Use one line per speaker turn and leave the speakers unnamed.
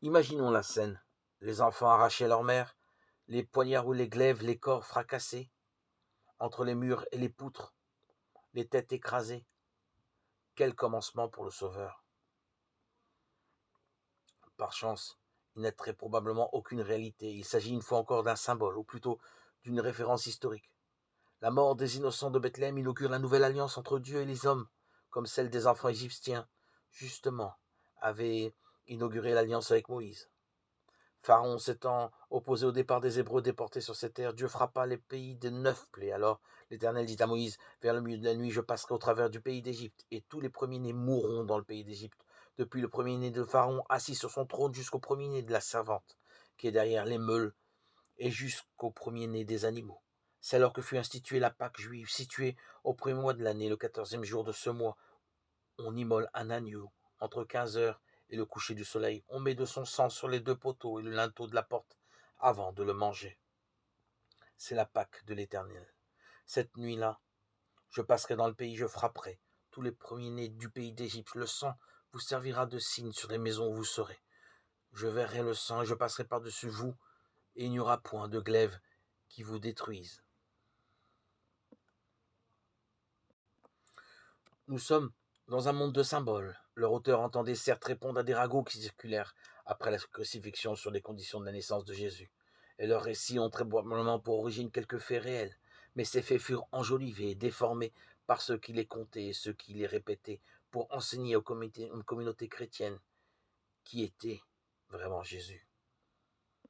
Imaginons la scène. Les enfants arrachés à leur mère, les poignards ou les glaives, les corps fracassés, entre les murs et les poutres, les têtes écrasées. Quel commencement pour le Sauveur! Par chance, il n'est très probablement aucune réalité. Il s'agit une fois encore d'un symbole, ou plutôt d'une référence historique. La mort des innocents de Bethléem inaugure la nouvelle alliance entre Dieu et les hommes, comme celle des enfants égyptiens, justement, avait inauguré l'alliance avec Moïse. Pharaon s'étant opposé au départ des Hébreux déportés sur ces terres, Dieu frappa les pays de 9 plaies. Alors l'Éternel dit à Moïse, vers le milieu de la nuit, je passerai au travers du pays d'Égypte, et tous les premiers-nés mourront dans le pays d'Égypte, depuis le premier-né de Pharaon assis sur son trône jusqu'au premier-né de la servante, qui est derrière les meules, et jusqu'au premier-né des animaux. C'est alors que fut instituée la Pâque juive, située au premier mois de l'année, le 14e jour de ce mois. On immole un agneau entre 15 heures et le coucher du soleil. On met de son sang sur les 2 poteaux et le linteau de la porte avant de le manger. C'est la Pâque de l'Éternel. Cette nuit-là, je passerai dans le pays, je frapperai tous les premiers-nés du pays d'Égypte. Le sang vous servira de signe sur les maisons où vous serez. Je verrai le sang et je passerai par-dessus vous, et il n'y aura point de glaive qui vous détruise. Nous sommes dans un monde de symboles. Leur auteur entendait certes répondre à des ragots qui circulèrent après la crucifixion sur les conditions de la naissance de Jésus. Et leurs récits ont très probablement pour origine quelques faits réels. Mais ces faits furent enjolivés et déformés par ceux qui les contaient et ceux qui les répétaient pour enseigner aux communautés chrétiennes qui était vraiment Jésus.